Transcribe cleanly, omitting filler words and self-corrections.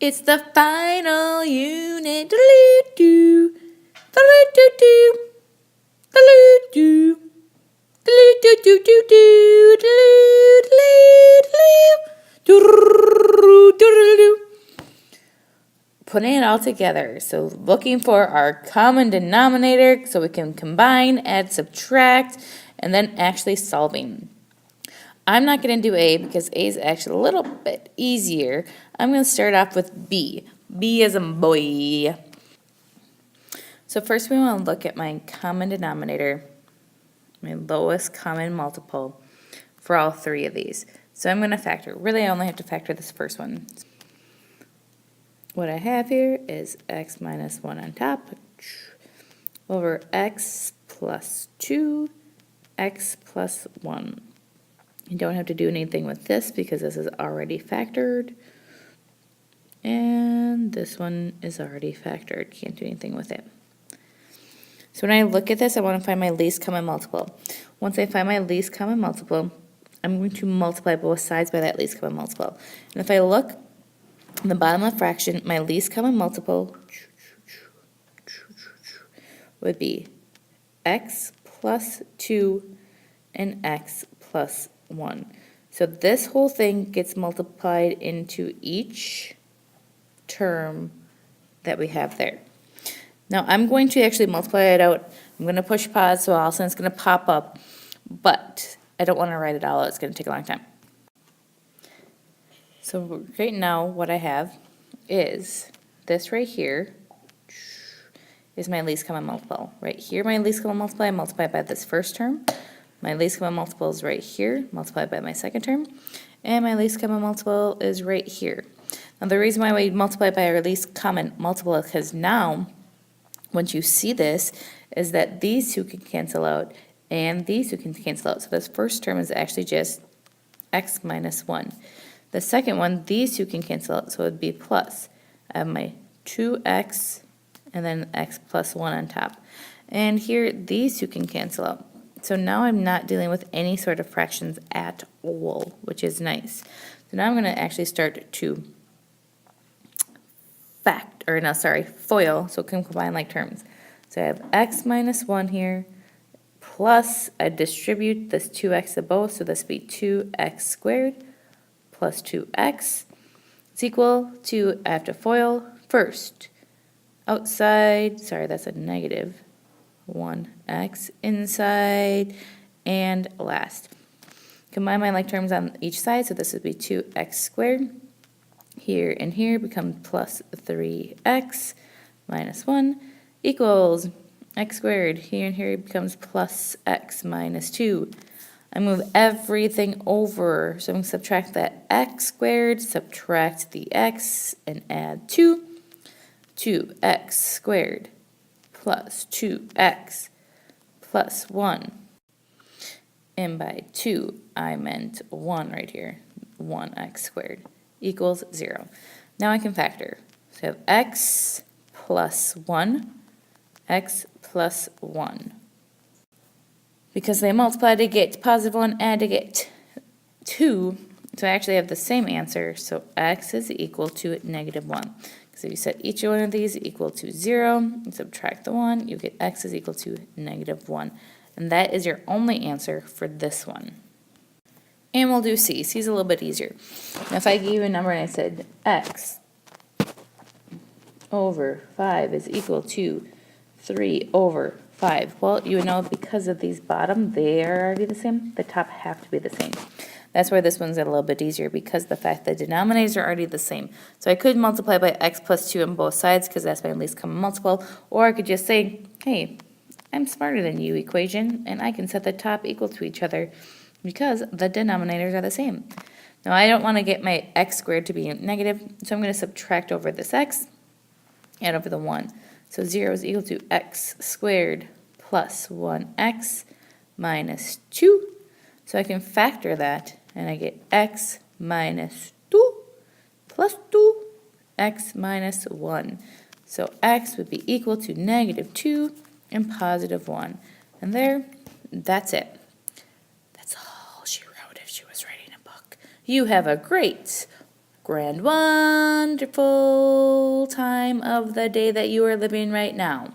It's the final unit. Do-do-do. Do-do-do-do. Do-do-do. Do-do-do-do-do. Do-do-do-do. Putting it all together. So looking for our common denominator so we can combine, add, subtract, and then actually solving. I'm not going to do A because A is actually a little bit easier. I'm going to start off with B. B as a boy. So first we want to look at my common denominator, my lowest common multiple for all three of these. So I'm going to factor. Really, I only have to factor this first one. What I have here is x minus 1 on top over x plus 2, x plus 1. You don't have to do anything with this because this is already factored. And this one is already factored. Can't do anything with it. So when I look at this, I want to find my least common multiple. Once I find my least common multiple, I'm going to multiply both sides by that least common multiple. And if I look in the bottom left fraction, my least common multiple would be x plus 2 and x plus 1. So this whole thing gets multiplied into each term that we have there. Now I'm going to actually multiply it out. I'm going to push pause so all of a sudden it's going to pop up, but I don't want to write it all out. It's going to take a long time. So right now what I have is this right here is my least common multiple. Right here my least common multiple, I multiply by this first term. My least common multiple is right here, multiplied by my second term. And my least common multiple is right here. Now the reason why we multiply by our least common multiple is because now, once you see this, is that these two can cancel out and these two can cancel out. So this first term is actually just x minus 1. The second one, these two can cancel out, so it would be plus. I have my 2x and then x plus 1 on top. And here, these two can cancel out. So now I'm not dealing with any sort of fractions at all, which is nice. So now I'm going to actually start to FOIL, so it can combine like terms. So I have x minus 1 here, plus I distribute this 2x to both, so this would be 2x squared plus 2x is equal to, I have to FOIL first. Outside, sorry, that's a negative 1x inside, and last. Combine my like terms on each side, so this would be 2x squared. Here and here become plus 3x minus 1 equals x squared. Here and here becomes plus x minus 2. I move everything over, so I'm going to subtract that x squared, subtract the x, and add 2. 2x squared plus 2x plus 1. And by 2, I meant 1 right here, 1x squared equals 0. Now I can factor. So I have x plus 1, x plus 1. Because they multiply to get positive 1, add to get 2, so I actually have the same answer, so x is equal to negative 1. So you set each one of these equal to 0, and subtract the 1, you get x is equal to negative 1. And that is your only answer for this one. And we'll do C. C is a little bit easier. Now if I gave you a number and I said x over 5 is equal to 3 over 5. Well, you know because of these bottom, they are already the same. The top have to be the same. That's why this one's a little bit easier because the fact that denominators are already the same. So I could multiply by x plus 2 on both sides because that's my least common multiple. Or I could just say, hey, I'm smarter than you, equation, and I can set the top equal to each other because the denominators are the same. Now I don't want to get my x squared to be negative, so I'm going to subtract over this x and over the 1. So 0 is equal to x squared plus 1x minus 2. So I can factor that, and I get x minus 2 plus 2, x minus 1. So x would be equal to negative 2 and positive 1. And there, that's it. That's all she wrote if she was writing a book. You have a great grand, wonderful time of the day that you are living right now.